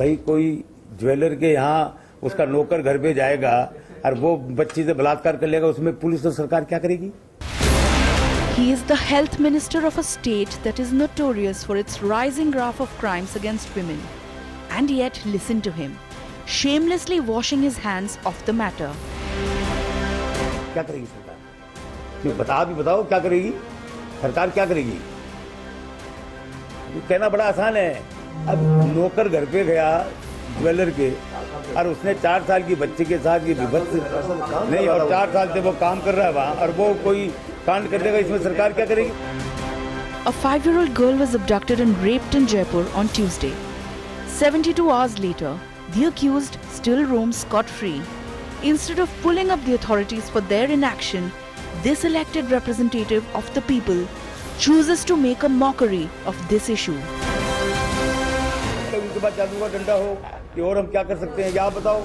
भाई कोई ज्वेलर के यहाँ उसका नौकर घर पे जाएगा और वो बच्ची से बलात्कार कर लेगा, उसमें पुलिस और सरकार क्या करेगी? He is the health minister of a state that is notorious for its rising graph of crimes against women. And yet, listen to him, shamelessly washing his hands of the matter. क्या करेगी सरकार? क्यों बताओ क्या करेगी सरकार? क्या करेगी? कहना बड़ा आसान है। अब नौकर घर पे गया ज्वेलर के और उसने 4 साल की बच्चे के साथ ये विभत्स नहीं, और 4 साल से वो काम कर रहा है वहाँ, और वो कोई कांड कर देगा, इसमें सरकार क्या करेगी? A 5-year-old girl was abducted and raped in Jaipur on Tuesday. 72 hours later, the accused still roams scot-free. Instead of pulling up the authorities for their inaction, this elected representative of the people chooses to make a mockery of this issue. उनके बाद जादू का डंडा हो कि और हम क्या कर सकते हैं, या बताओ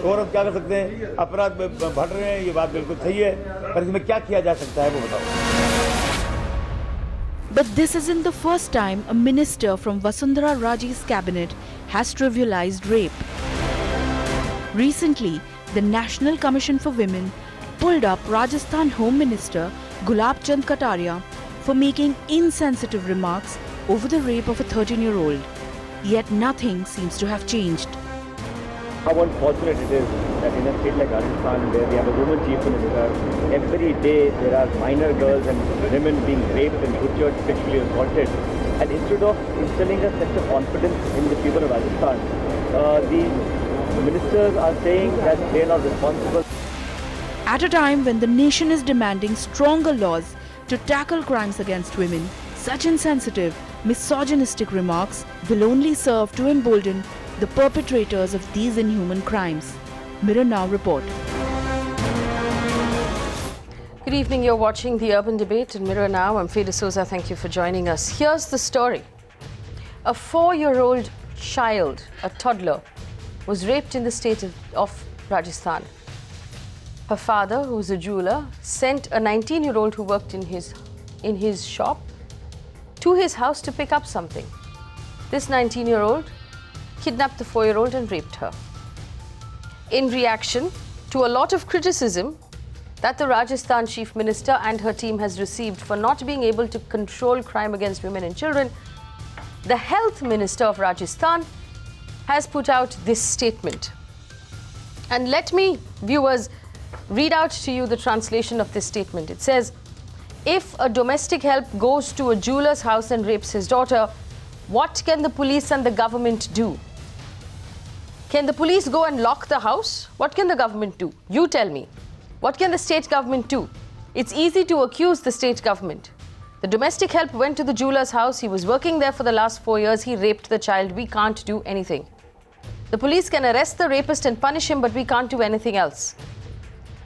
और हम क्या कर सकते हैं? अपराध बढ़ रहे हैं, ये बात बिल्कुल सही है, पर इसमें क्या किया जा सकता है वो बताओ। But this isn't the first time a minister from Vasundhara Raje's cabinet has trivialized rape. Recently, the National Commission for Women pulled up Rajasthan Home Minister Gulab Chand Kataria for making insensitive remarks over the rape of a 13-year-old. Yet nothing seems to have changed. How unfortunate it is that in a state like Rajasthan, where we have a woman chief minister, every day there are minor girls and women being raped and butchered, sexually assaulted. And instead of instilling a sense of confidence in the people of Rajasthan, the ministers are saying that they are not responsible. At a time when the nation is demanding stronger laws to tackle crimes against women, such insensitive, misogynistic remarks will only serve to embolden the perpetrators of these inhuman crimes. Mirror Now report. Good evening, you're watching The Urban Debate in Mirror Now. I'm Fida Souza, thank you for joining us. Here's the story. A 4-year-old child, a toddler, was raped in the state of Rajasthan. Her father, who's a jeweler, sent a 19-year-old who worked in his shop to his house to pick up something. This 19-year-old kidnapped the 4-year-old and raped her. In reaction to a lot of criticism that the Rajasthan Chief Minister and her team has received for not being able to control crime against women and children, the Health Minister of Rajasthan has put out this statement. And let me, viewers, read out to you the translation of this statement. It says, if a domestic help goes to a jeweler's house and rapes his daughter, what can the police and the government do? Can the police go and lock the house? What can the government do? You tell me. What can the state government do? It's easy to accuse the state government. The domestic help went to the jeweler's house. He was working there for the last 4 years. He raped the child. We can't do anything. The police can arrest the rapist and punish him, but we can't do anything else.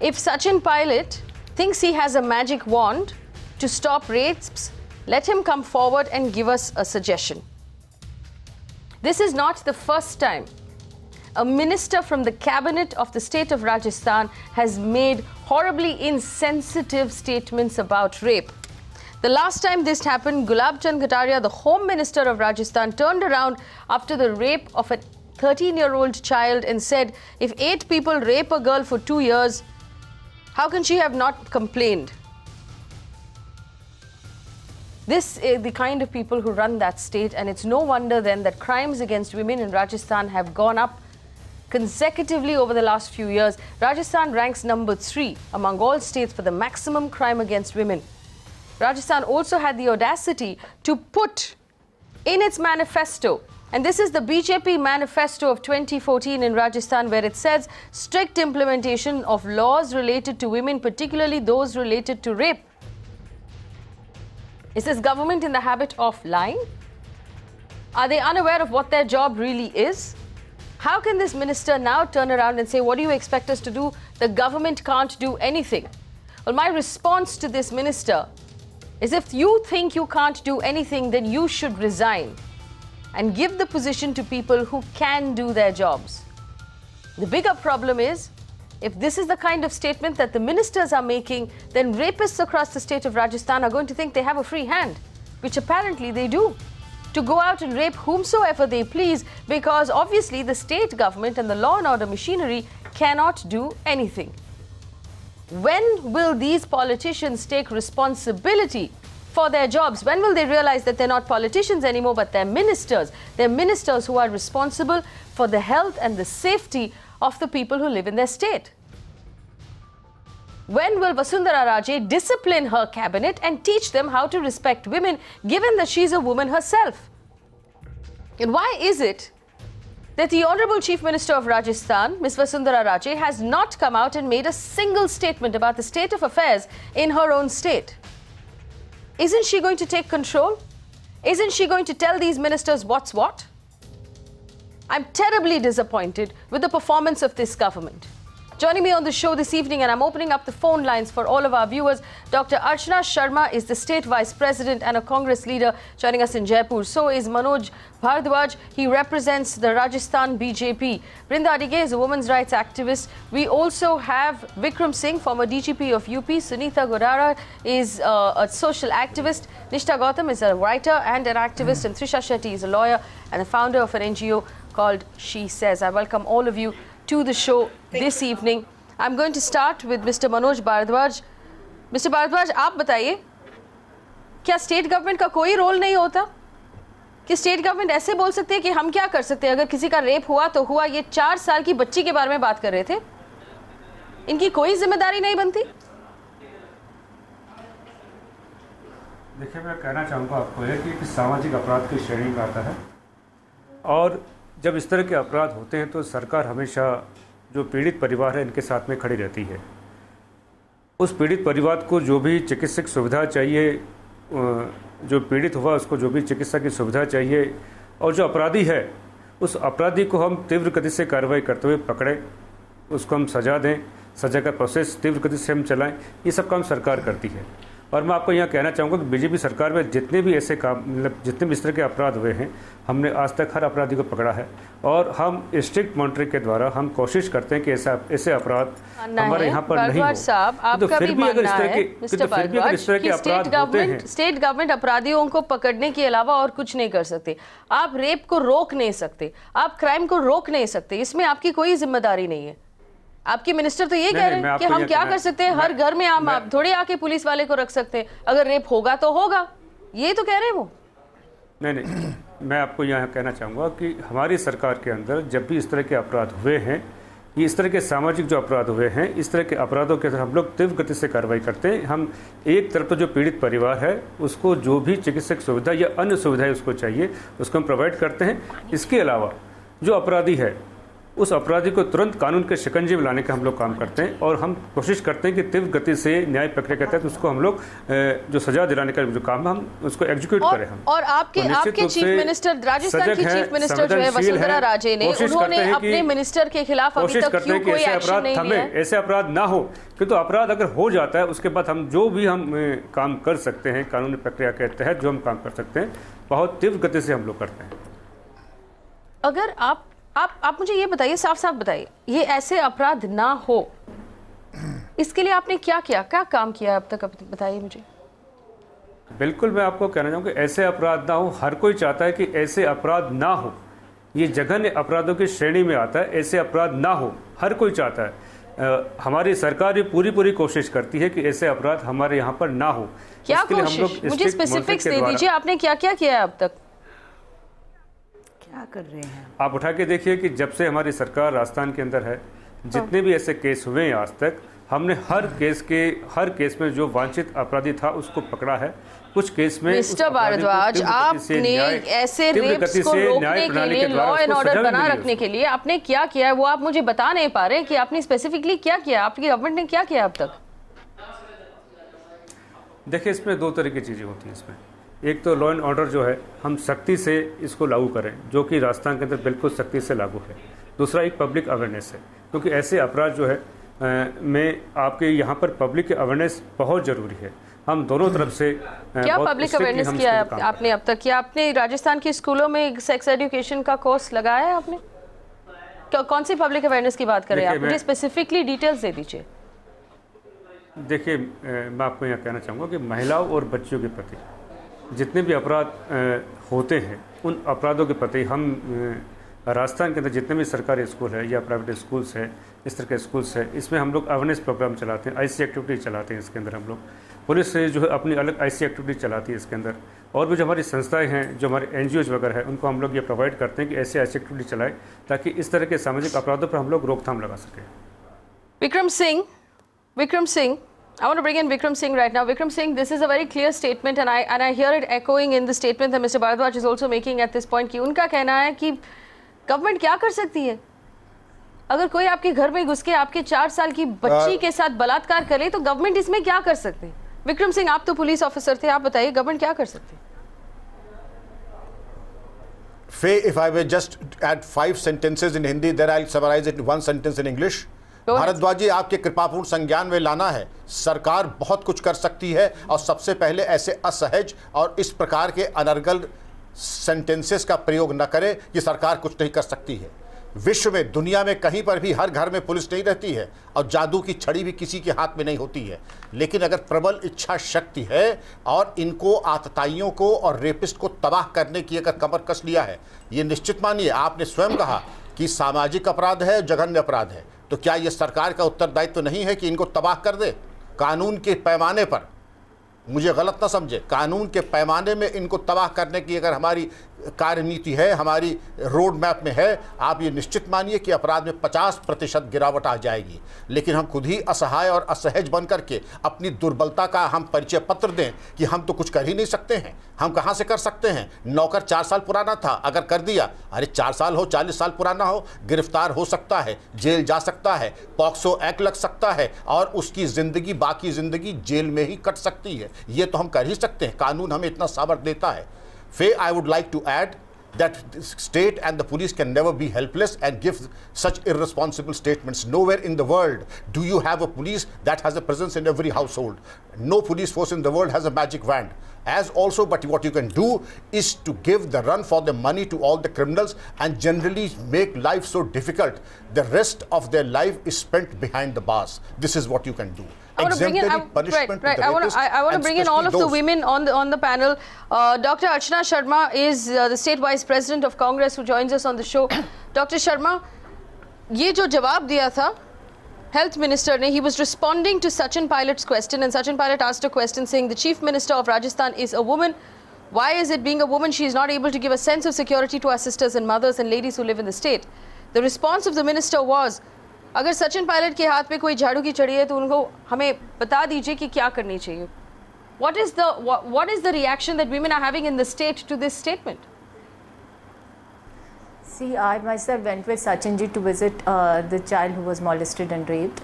If Sachin Pilot thinks he has a magic wand to stop rapes, let him come forward and give us a suggestion. This is not the first time a minister from the cabinet of the state of Rajasthan has made horribly insensitive statements about rape. The last time this happened, Gulab Chand Kataria, the Home Minister of Rajasthan, turned around after the rape of a 13-year-old child and said, if 8 people rape a girl for 2 years, how can she have not complained? This is the kind of people who run that state, and it's no wonder then that crimes against women in Rajasthan have gone up consecutively over the last few years. Rajasthan ranks number 3 among all states for the maximum crime against women. Rajasthan also had the audacity to put in its manifesto, and this is the BJP manifesto of 2014 in Rajasthan, where it says strict implementation of laws related to women, particularly those related to rape. Is this government in the habit of lying? Are they unaware of what their job really is? How can this minister now turn around and say, what do you expect us to do? The government can't do anything. Well, my response to this minister is, if you think you can't do anything, then you should resign and give the position to people who can do their jobs. The bigger problem is, if this is the kind of statement that the ministers are making, then rapists across the state of Rajasthan are going to think they have a free hand, which apparently they do. to go out and rape whomsoever they please, because obviously the state government and the law and order machinery cannot do anything. When will these politicians take responsibility for their jobs? When will they realize that they're not politicians anymore, but they're ministers? They're ministers who are responsible for the health and the safety of the people who live in their state. When will Vasundhara Raje discipline her cabinet and teach them how to respect women, given that she's a woman herself? And why is it that the Honorable Chief Minister of Rajasthan, Ms. Vasundhara Raje, has not come out and made a single statement about the state of affairs in her own state? Isn't she going to take control? Isn't she going to tell these ministers what's what? I'm terribly disappointed with the performance of this government. Joining me on the show this evening, and I'm opening up the phone lines for all of our viewers, Dr. Archana Sharma is the State Vice President and a Congress leader joining us in Jaipur. So is Manoj Bhardwaj. He represents the Rajasthan BJP. Brinda Adige is a women's rights activist. We also have Vikram Singh, former DGP of UP. Sunita Godara is a social activist. Nishtha Gautam is a writer and an activist. And Trisha Shetty is a lawyer and the founder of an NGO called She Says. I welcome all of you to the show this evening. I'm going to start with Mr. Manoj Bhardwaj. Mr. Bhardwaj, आप बताइए, क्या state government का कोई role नहीं होता? कि state government ऐसे बोल सकते हैं कि हम क्या कर सकते हैं, अगर किसी का रेप हुआ तो हुआ, ये 4 साल की बच्ची के बारे में बात कर रहे थे, इनकी कोई जिम्मेदारी नहीं बनती? देखिए, मैं कहना चाहूँगा आपको है कि सामाजिक अपराध की श्रेणी में आता है, और जब इस तरह के अपराध होते हैं तो सरकार हमेशा जो पीड़ित परिवार है इनके साथ में खड़ी रहती है। उस पीड़ित परिवार को जो भी चिकित्सक सुविधा चाहिए, जो पीड़ित हुआ उसको जो भी चिकित्सा की सुविधा चाहिए, और जो अपराधी है उस अपराधी को हम तीव्र गति से कार्रवाई करते हुए पकड़ें, उसको हम सज़ा दें, सज़ा का प्रोसेस तीव्र गति से हम चलाएं, ये सब काम सरकार करती है। और मैं आपको यहाँ कहना चाहूँगा कि बीजेपी सरकार में जितने भी ऐसे काम, मतलब जितने भी इस तरह के अपराध हुए हैं, हमने आज तक हर अपराधी को पकड़ा है, और हम स्ट्रिक्ट मॉनिटरिंग के द्वारा हम कोशिश करते हैं कि ऐसे अपराध हमारे यहाँ पर नहीं हो। तो फिर भी अगर इस तरह के अपराध होते हैं, स्टेट गवर्नमेंट अपराधियों को पकड़ने के अलावा और कुछ नहीं कर सकते। आप रेप को रोक नहीं सकते, आप क्राइम को रोक नहीं सकते, इसमें आपकी कोई जिम्मेदारी नहीं है। आपके मिनिस्टर तो ये कह रहे हैं कि हम क्या कर सकते हैं, हर घर में आप थोड़ी आके पुलिस वाले को रख सकते हैं, अगर रेप होगा तो होगा, ये तो कह रहे हैं वो। नहीं, मैं आपको यहाँ कहना चाहूँगा कि हमारी सरकार के अंदर जब भी इस तरह के अपराध हुए हैं, ये इस तरह के सामाजिक जो अपराध हुए हैं, इस तरह के अपराधों के अंदर हम लोग तीव्र गति से कार्रवाई करते हैं। हम एक तरफ तो जो पीड़ित परिवार है उसको जो भी चिकित्सक सुविधा या अन्य सुविधाएं उसको चाहिए उसको हम प्रोवाइड करते हैं। इसके अलावा जो अपराधी है उस अपराधी को तुरंत कानून के शिकंजे में लाने का हम लोग काम करते हैं, और हम कोशिश करते हैं कि तीव्र गति से न्याय प्रक्रिया के तहत उसको हम लोग जो सजा दिलाने का जो काम है हम उसको एग्जीक्यूट करें। हम और आपके चीफ मिनिस्टर, राजस्थान की चीफ मिनिस्टर जो है वसुंधरा राजे ने, उन्होंने अपने मिनिस्टर के खिलाफ अभी तक क्यों कोई एक्शन नहीं लिया? ऐसे अपराध ना हो, क्योंकि अपराध अगर हो जाता है उसके बाद हम जो भी हम काम कर सकते हैं कानूनी प्रक्रिया के तहत जो हम काम कर सकते हैं बहुत तीव्र गति से हम लोग करते हैं। अगर आप मुझे ये बताइए, साफ साफ बताइए, ये ऐसे अपराध ना हो इसके लिए आपने क्या किया, क्या काम किया अब तक, बताइए मुझे। बिल्कुल, मैं आपको कहना चाहूँगा ऐसे अपराध ना हो, हर कोई चाहता है कि ऐसे अपराध ना हो, ये जघन्य अपराधों की श्रेणी में आता है, ऐसे अपराध ना हो, हर कोई चाहता है। हमारी सरकार भी पूरी कोशिश करती है कि ऐसे अपराध हमारे यहाँ पर ना हो। क्या कोशिश, मुझे स्पेसिफिक्स दे दीजिए, आपने क्या क्या किया है अब तक, क्या कर रहे हैं? आप उठा के देखिए कि जब से हमारी सरकार राजस्थान के अंदर है, जितने भी ऐसे केस हुए हैं आज तक, हमने हर केस में जो वांछित अपराधी था उसको पकड़ा है। कुछ केस में मिस्टर भारद्वाज, आपने ऐसे रेप्स को रोकने के लिए, लॉ एंड ऑर्डर बना रखने के लिए आपने क्या किया है वो आप मुझे बता नहीं पा रहे कि आपने स्पेसिफिकली क्या किया, आपकी गवर्नमेंट ने क्या किया अब तक? देखिए, इसमें 2 तरह की चीजें होती हैं। इसमें एक तो लॉ एंड ऑर्डर जो है हम सख्ती से इसको लागू करें, जो कि राजस्थान के अंदर बिल्कुल सख्ती से लागू है। दूसरा एक पब्लिक अवेयरनेस है, क्योंकि ऐसे अपराध जो है में आपके यहाँ पर पब्लिक अवेयरनेस बहुत ज़रूरी है। हम दोनों तरफ से क्या पब्लिक अवेयरनेस किया है आपने अब तक? क्या आपने राजस्थान के स्कूलों में सेक्स एजुकेशन का कोर्स लगाया है आपने? कौन सी पब्लिक अवेयरनेस की बात कर रहे हैं आप? मुझे स्पेसिफिकली डिटेल्स दे दीजिए। देखिए, मैं आपको यहाँ कहना चाहूँगा कि महिलाओं और बच्चियों के प्रति जितने भी अपराध होते हैं उन अपराधों के प्रति हम राजस्थान के अंदर जितने भी सरकारी स्कूल है या प्राइवेट स्कूल्स है, इस तरह के स्कूल्स है, इसमें हम लोग अवेयरनेस प्रोग्राम चलाते हैं, IC एक्टिविटी चलाते हैं। इसके अंदर हम लोग पुलिस से जो है अपनी अलग IC एक्टिविटी चलाती है इसके अंदर, और भी जो हमारी संस्थाएं हैं, जो हमारे NGOs वगैरह है, उनको हम लोग ये प्रोवाइड करते हैं कि ऐसे IC एक्टिविटी चलाएं ताकि इस तरह के सामाजिक अपराधों पर हम लोग रोकथाम लगा सकें। Vikram Singh, I want to bring in Vikram Singh right now. Vikram Singh, this is a very clear statement and I hear it echoing in the statement that Mr. Bharadwaj is also making at this point कि उनका कहना है कि government क्या कर सकती है? अगर कोई आपके घर में घुस के आपके 4 साल की बच्ची के साथ बलात्कार करे तो गवर्नमेंट इसमें क्या कर सकते हैं? विक्रम सिंह, आप तो पुलिस ऑफिसर थे, आप बताइए गवर्नमेंट क्या कर सकती है? Faye, if I may just add 5 sentences in Hindi, then I'll summarize it in 1 sentence in English. Bhardwaj जी, आपके कृपापूर्ण संज्ञान में लाना है, सरकार बहुत कुछ कर सकती है और सबसे पहले ऐसे असहज और इस प्रकार के अनर्गल सेंटेंसेस का प्रयोग न करें कि सरकार कुछ नहीं कर सकती है। विश्व में, दुनिया में कहीं पर भी हर घर में पुलिस नहीं रहती है और जादू की छड़ी भी किसी के हाथ में नहीं होती है, लेकिन अगर प्रबल इच्छा शक्ति है और इनको आतताइयों को और रेपिस्ट को तबाह करने की अगर कमर कस लिया है, ये निश्चित मानिए, आपने स्वयं कहा कि सामाजिक अपराध है, जघन्य अपराध है, तो क्या ये सरकार का उत्तरदायित्व नहीं है कि इनको तबाह कर दे? कानून के पैमाने पर, मुझे गलत ना समझे, कानून के पैमाने में इनको तबाह करने की अगर हमारी कार्यनीति है, हमारी रोड मैप में है, आप ये निश्चित मानिए कि अपराध में 50% गिरावट आ जाएगी। लेकिन हम खुद ही असहाय और असहज बन करके अपनी दुर्बलता का हम परिचय पत्र दें कि हम तो कुछ कर ही नहीं सकते हैं। हम कहाँ से कर सकते हैं? नौकर 4 साल पुराना था, अगर कर दिया, अरे 4 साल हो, 40 साल पुराना हो, गिरफ्तार हो सकता है, जेल जा सकता है, पॉक्सो एक्ट लग सकता है और उसकी ज़िंदगी, बाकी ज़िंदगी जेल में ही कट सकती है। ये तो हम कर ही सकते हैं, कानून हमें इतना सामर्थ्य देता है। Faye, I would like to add that the state and the police can never be helpless and give such irresponsible statements. Nowhere in the world do you have a police that has a presence in every household. No police force in the world has a magic wand. As also, but what you can do is to give the run for the money to all the criminals and generally make life so difficult. The rest of their life is spent behind the bars. This is what you can do. I want to bring in, I want to bring in all of the women on the panel. Dr. Archana Sharma is the state vice president of Congress who joins us on the show. Dr. Sharma, ये जो जवाब दिया था health minister ne, he was responding to Sachin Pilot's question, and Sachin Pilot asked a question saying the chief minister of Rajasthan is a woman. Why is it, being a woman, she is not able to give a sense of security to our sisters and mothers and ladies who live in the state? The response of the minister was, अगर सचिन पायलट के हाथ में कोई झाड़ू की छड़ी है तो उनको हमें बता दीजिए कि क्या करनी चाहिए. What is the reaction that women are having in the state to this statement? See, I myself went with Sachinji to visit the child who was molested and raped,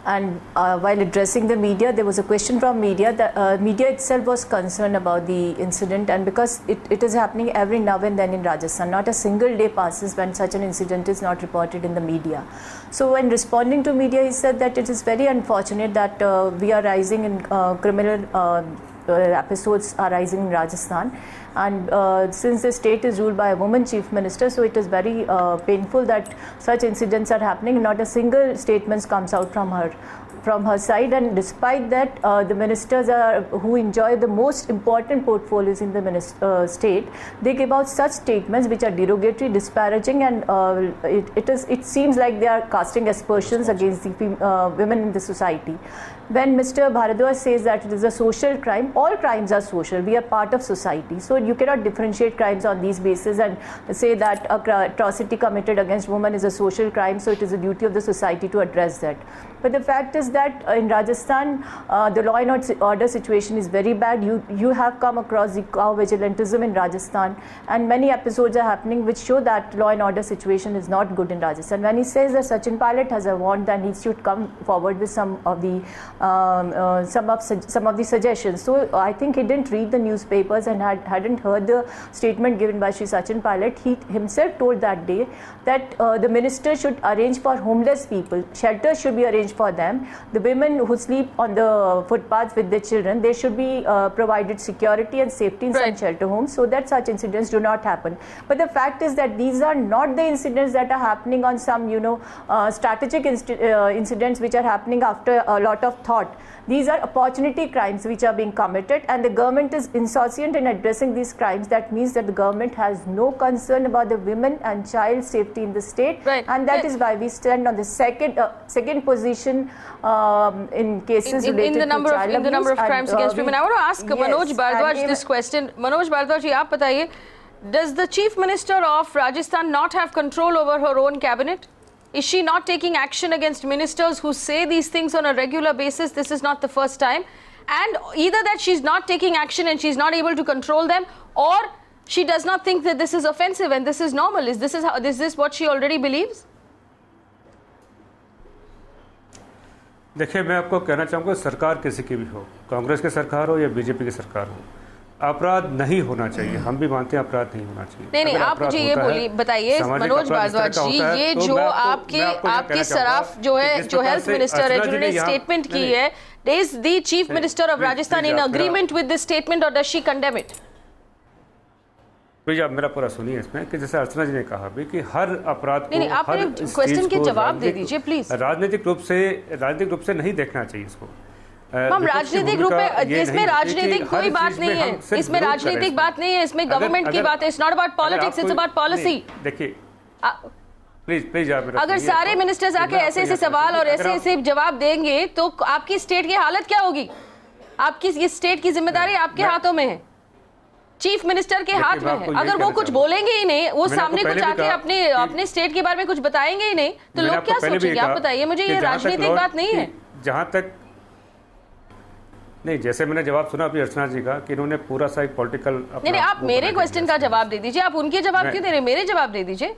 and while addressing the media, there was a question from media. The media itself was concerned about the incident, and because it is happening every now and then in Rajasthan, not a single day passes when such an incident is not reported in the media. So when responding to media, he said that it is very unfortunate that we are rising in criminal episodes are rising in Rajasthan, and since the state is ruled by a woman chief minister, so it is very painful that such incidents are happening. Not a single statement comes out from her side, and despite that, the ministers who enjoy the most important portfolios in the state, they give out such statements which are derogatory, disparaging, and it seems like they are casting aspersions against the women in the society. When Mr. Bharadwaj says that it is a social crime, all crimes are social. We are part of society. So you cannot differentiate crimes on these bases and say that a atrocity committed against women is a social crime, so it is a duty of the society to address that. But the fact is that in Rajasthan, the law and order situation is very bad. You have come across the cow vigilantism in Rajasthan, and many episodes are happening which show that law and order situation is not good in Rajasthan. When he says that Sachin Pilot has a want, then he should come forward with some of the suggestions. So I think he didn't read the newspapers and hadn't heard the statement given by Shri Sachin Pilot. He himself told that day that the minister should arrange for homeless people. Shelters should be arranged for them. the women who sleep on the footpaths with their children, they should be provided security and safety in some shelter homes so that such incidents do not happen. But the fact is that these are not the incidents that are happening on some, strategic incidents which are happening after a lot of thought. These are opportunity crimes which are being committed, and the government is insouciant in addressing these crimes. That means that the government has no concern about the women and child safety in the state, and that is why we stand on the second position in cases related to child abuse. In the number of crimes against women. I want to ask Manoj Bharadwaj this question. Manoj Bharadwaj, ji, aap bataiye, does the Chief Minister of Rajasthan not have control over her own cabinet? Is she not taking action against ministers who say these things on a regular basis? This is not the first time. And either that she's not taking action and she's not able to control them, or she does not think that this is offensive and this is normal. Is this what she already believes? देखिए, मैं आपको कहना चाहूँगा, सरकार किसी की भी हो, कांग्रेस की सरकार हो या बीजेपी की सरकार हो, अपराध नहीं होना चाहिए। हम भी मानते हैं अपराध नहीं होना चाहिए। नहीं, आप मुझे ये बोलिए, बताइए मनोज भारद्वाज जी, ये जो आपकी सराफ जो है, जो हेल्थ मिनिस्टर है, जिन्होंने स्टेटमेंट की है, is the chief minister of Rajasthan in agreement with this statement और does she condemn it? Please आप मेरा पूरा सुनिए इसमें, कि जैसे अर्चना जी ने कहा भी कि हर अपराध को, नहीं, आप क्वेश्चन के जवाब दे दीजिए प्लीज। राजनीतिक रूप से नहीं देखना चाहिए इसको। हम राजनीतिक रूप में, इसमें राजनीतिक कोई बात नहीं है, इसमें राजनीतिक बात नहीं है, इसमें गवर्नमेंट की बात है। It's not about politics, it's about policy. देखिए प्लीज आप, अगर सारे मिनिस्टर्स आके ऐसे सवाल और ऐसे जवाब देंगे तो आपकी स्टेट की हालत क्या होगी? आपकी ये स्टेट की जिम्मेदारी आपके हाथों में है, चीफ मिनिस्टर के हाथ में है। अगर वो कुछ बोलेंगे ही नहीं, वो सामने कुछ आके अपने स्टेट के बारे में कुछ बताएंगे ही नहीं, तो लोग क्या सोचेंगे? आप बताइए मुझे, ये राजनीतिक बात नहीं है। जहां तक नहीं, जैसे मैंने जवाब सुना अभी अर्चना जी का कि इन्होंने पूरा सा एक पॉलिटिकल, नहीं, आप मेरे क्वेश्चन का जवाब दे दीजिए। आप उनके जवाब क्यों दे रहे हैं? मेरे जवाब दे दीजिए।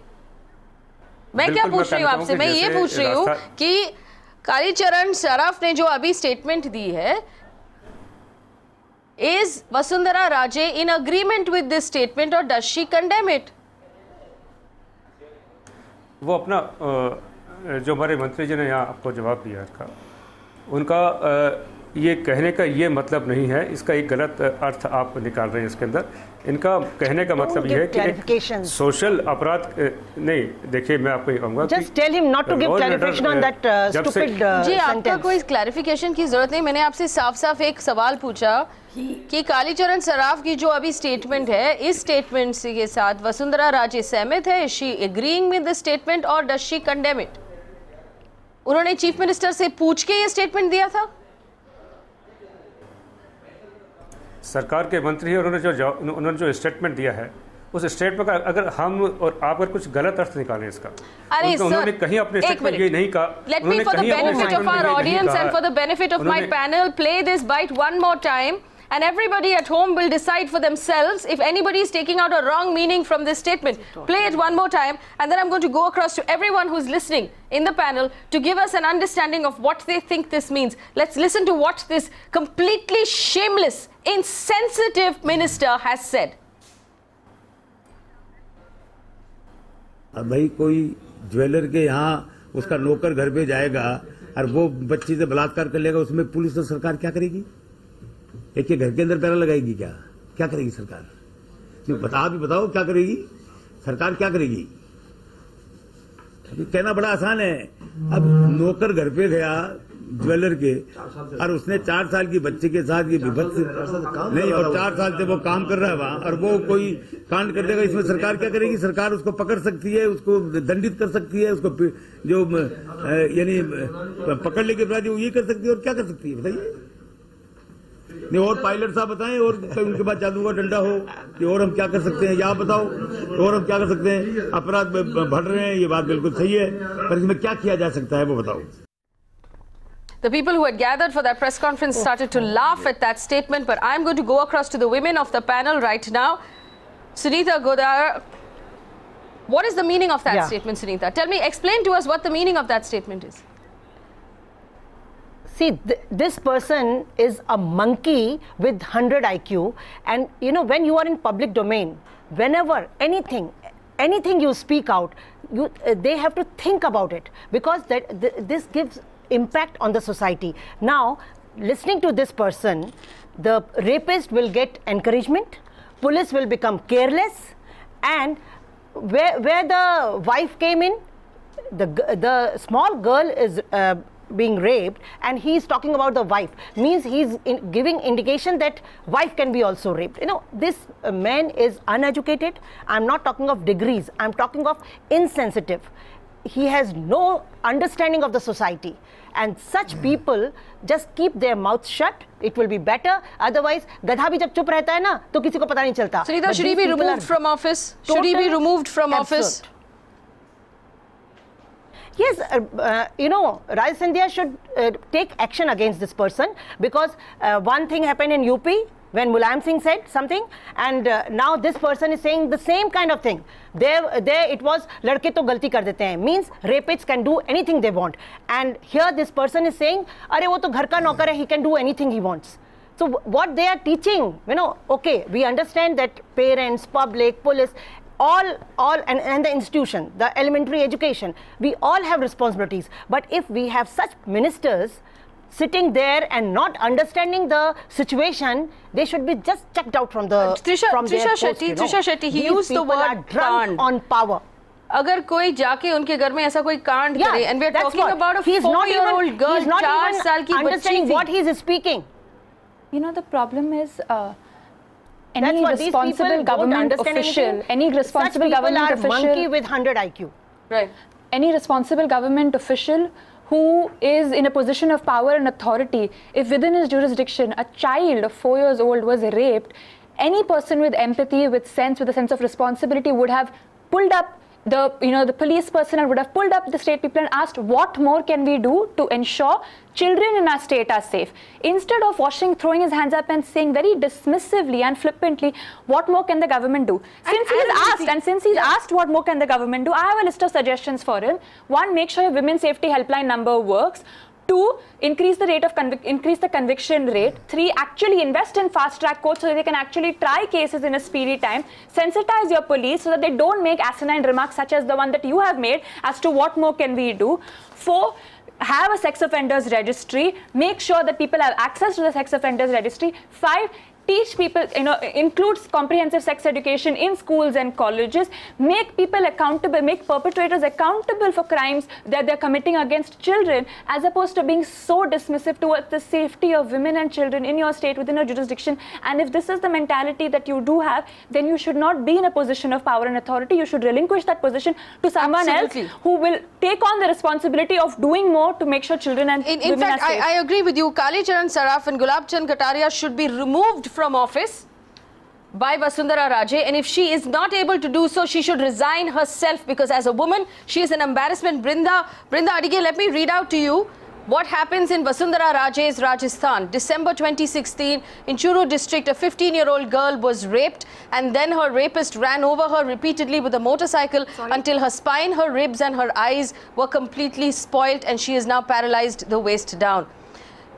मैं क्या पूछ रही हूँ आपसे? मैं ये पूछ रही हूँ कि कालीचरण सराफ ने जो अभी स्टेटमेंट दी है, is Vasundhara Raje in agreement with this statement और डज शी कंडेम इट? वो अपना जो हमारे मंत्री जी ने यहाँ आपको जवाब दिया इसका, उनका ये कहने का ये मतलब नहीं है, इसका एक गलत अर्थ आप निकाल रहे हैं इसके अंदर। इनका कहने का मतलब ये है कि सोशल अपराध नहीं। देखिए, मैं आपको ये कहूँगा, just tell him not to give clarification on that stupid जी, आपका कोई क्लैरिफिकेशन की जरूरत नहीं। मैंने आपसे साफ एक सवाल पूछा कि कालीचरण सराफ की जो अभी स्टेटमेंट है, इस स्टेटमेंट के साथ वसुंधरा राजे सहमत है? Is she agreeing with the statement और डज शी कंडेम इट? उन्होंने चीफ मिनिस्टर से पूछ के ये स्टेटमेंट दिया था? सरकार के मंत्री है, उन्होंने जो स्टेटमेंट दिया है, उस स्टेटमेंट का अगर हम और आप अगर कुछ गलत अर्थ निकालें इसका, उन्होंने कहीं अपने स्टेटमेंट ये नहीं कहा। Let me for the benefit of our audience and for the benefit of my panel play this bite one more time, and everybody at home will decide for themselves if anybody is taking out a wrong meaning from this statement. Play it one more time, and then I'm going to go across to everyone who's listening in the panel to give us an understanding of what they think this means. Let's listen to what this completely shameless, insensitive minister has said. अब भाई कोई jeweller के यहाँ उसका नौकर घर पे जाएगा और वो बच्ची से बलात्कार कर लेगा, उसमें पुलिस और सरकार क्या करेगी? एक के घर के अंदर पैरा लगाएगी? क्या करेगी सरकार? बताओ क्या करेगी सरकार? क्या करेगी? कहना बड़ा आसान है। अब नौकर घर पे गया ज्वेलर के और उसने 4 साल की बच्चे के साथ ये विभत्स नहीं, और 4 साल से वो काम कर रहा है वहां, और वो कोई कांड कर देगा, इसमें सरकार क्या करेगी? सरकार उसको पकड़ सकती है, उसको दंडित कर सकती है, उसको जो यानी पकड़ लेके अपराधी वो ये कर सकती है। और क्या कर सकती है बताइए? नहीं, और पायलट साहब बताएं, और उनके पास जादू का डंडा हो कि और हम क्या कर सकते हैं? या बताओ और हम क्या कर सकते हैं? अपराध बढ़ रहे हैं, ये बात बिल्कुल सही है, पर इसमें क्या किया जा सकता है वो बताओ। The people who had gathered for that press conference started to laugh at that statement, but I'm going to go across to the women of the panel right now. Sunita Godar, what is the meaning of that statement, Sunita? Tell me, explain to us what the meaning of that statement is. See, this person is a monkey with 100 IQ, and you know, when you are in public domain, whenever anything you speak out, they have to think about it, because this gives impact on the society. Now, listening to this person, the rapist will get encouragement, police will become careless, and where the wife came in, the small girl is being raped, and he's talking about the wife, means he's giving indication that wife can be also raped. You know, this man is uneducated. I'm not talking of degrees, I'm talking of insensitive. He has no understanding of the society, and such people just keep their mouths shut. It will be better. Otherwise, gadha bhi jab chup rehta hai na, to kisi ko pata nahi chalta. Sunita, should he be removed from office? Should he be removed from office? Yes, you know, Raj Scindia should take action against this person, because one thing happened in UP when Mulayam Singh said something, and now this person is saying the same kind of thing. There it was, ladke to galti kar dete hain, means rapists can do anything they want. And here this person is saying, arey wo to ghar ka naukar hai, he can do anything he wants. So what they are teaching, you know, okay, we understand that parents, public, police, all and the institution, the elementary education, we all have responsibilities. But if we have such ministers sitting there and not understanding the situation, they should be just checked out from the Trisha Shetty, he used the word drunk on power. अगर कोई जाके उनके घर में ऐसा कोई कांड करे, and we are talking about a 4-year-old girl, 4 साल की understanding what he is speaking. You know, the problem is any responsible government official, monkey with 100 IQ. Right. Any responsible government official who is in a position of power and authority, if within his jurisdiction a child of 4 years old was raped, any person with empathy, with sense, with a sense of responsibility would have pulled up the police personnel would have pulled up the state people and asked, what more can we do to ensure children in our state are safe? Instead of throwing his hands up and saying very dismissively and flippantly, what more can the government do? Since he's asked what more can the government do, I have a list of suggestions for him. 1, make sure your women's safety helpline number works. 2, increase the conviction rate. 3, actually invest in fast-track courts so that they can actually try cases in a speedy time. Sensitize your police so that they don't make asinine remarks such as the one that you have made as to what more can we do. 4, have a sex offenders registry. Make sure that people have access to the sex offenders registry. 5, teach people, includes comprehensive sex education in schools and colleges. Make people accountable, make perpetrators accountable for crimes that they're committing against children, as opposed to being so dismissive towards the safety of women and children in your state, within your jurisdiction. And if this is the mentality that you do have, then you should not be in a position of power and authority. You should relinquish that position to someone else who will take on the responsibility of doing more to make sure children and women are safe. I agree with you. Kali Charan Saraf and Gulab Chand Kataria should be removed from office by Vasundhara Raje, and if she is not able to do so, she should resign herself, because as a woman she is an embarrassment. Brinda Adige, let me read out to you what happens in Vasundhara Raje's Rajasthan. December 2016, in Churu district, a 15-year-old girl was raped, and then her rapist ran over her repeatedly with a motorcycle until her spine, her ribs and her eyes were completely spoilt, and she is now paralyzed the waist down.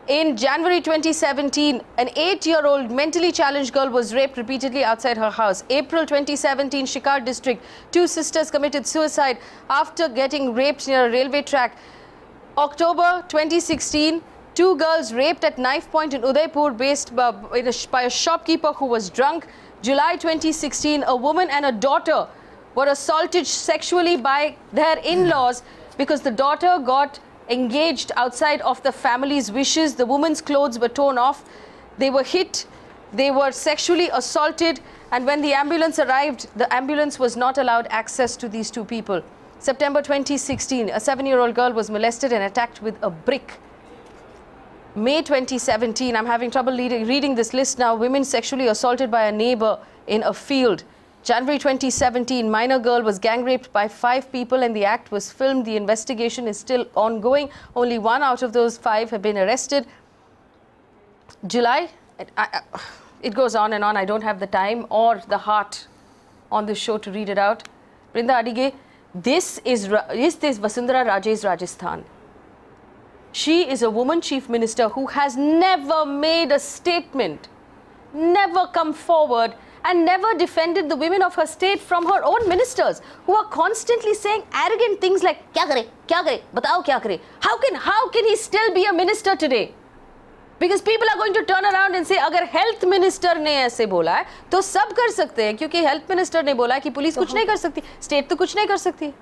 In January 2017, an 8-year-old mentally challenged girl was raped repeatedly outside her house. April 2017, Shikar district, 2 sisters committed suicide after getting raped near a railway track. October 2016, 2 girls raped at knife point in Udaipur by a shopkeeper who was drunk. July 2016, a woman and a daughter were assaulted sexually by their in-laws because the daughter got engaged outside of the family's wishes. The woman's clothes were torn off. They were hit. They were sexually assaulted. And when the ambulance arrived, the ambulance was not allowed access to these 2 people. September 2016, a 7-year-old girl was molested and attacked with a brick. May 2017, I'm having trouble reading this list now. Women sexually assaulted by a neighbor in a field. January 2017, minor girl was gang raped by 5 people and the act was filmed. The investigation is still ongoing. Only 1 out of those 5 have been arrested. July, it goes on and on. I don't have the time or the heart on this show to read it out. Brinda Adige, this is Vasundhara Raje's Rajasthan. She is a woman chief minister who has never made a statement, never come forward and never defended the women of her state from her own ministers, who are constantly saying arrogant things like "Kya kare? Kya kare? Batao kya kare?" How can he still be a minister today? Because people are going to turn around and say, अगर health minister ने ऐसे बोला है, तो सब कर सकते हैं, क्योंकि health minister ने बोला है कि पुलिस कुछ नहीं कर सकती, state तो कुछ नहीं कर सकती.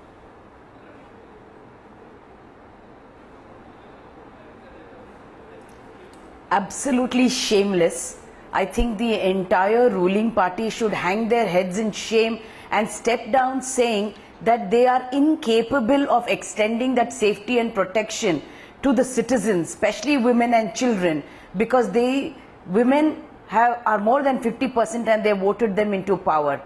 Absolutely shameless. I think the entire ruling party should hang their heads in shame and step down, saying that they are incapable of extending that safety and protection to the citizens, especially women and children, because women are more than 50% and they voted them into power.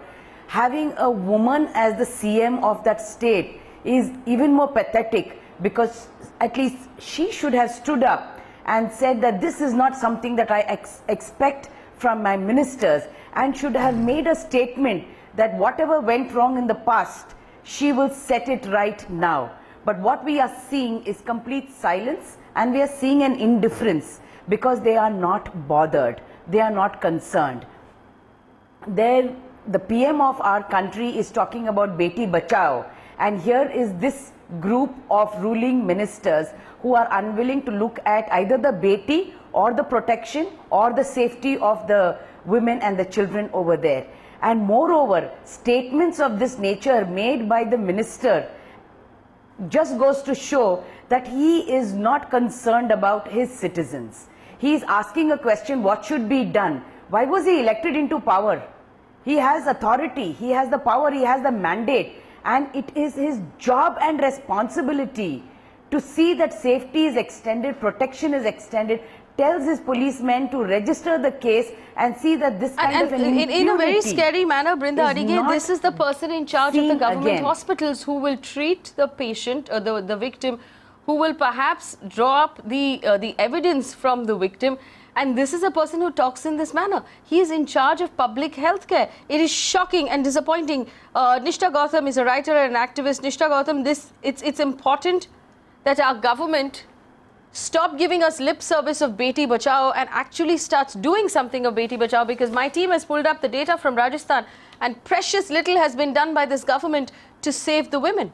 Having a woman as the CM of that state is even more pathetic, because at least she should have stood up and said that this is not something that I expect from my ministers, and should have made a statement that whatever went wrong in the past, she will set it right now. But what we are seeing is complete silence, and we are seeing an indifference, because they are not bothered, they are not concerned. The PM of our country is talking about Beti Bachao, and here is this group of ruling ministers who are unwilling to look at either the Beti or the protection or the safety of the women and the children over there. And moreover, statements of this nature made by the minister just goes to show that he is not concerned about his citizens. He is asking a question, what should be done? Why was he elected into power? He has authority, he has the power, he has the mandate, and it is his job and responsibility to see that safety is extended, protection is extended, tells his policemen to register the case and see that this kind of an impunity in a very scary manner, Brinda Adige, this is the person in charge of the government hospitals who will treat the patient, the victim, who will perhaps draw up the evidence from the victim. And this is a person who talks in this manner. He is in charge of public health care. It is shocking and disappointing. Nishtha Gautam is a writer and an activist. Nishtha Gautam, it's important that our government stop giving us lip service of Beti Bachao and actually starts doing something of Beti Bachao, because my team has pulled up the data from Rajasthan and precious little has been done by this government to save the women.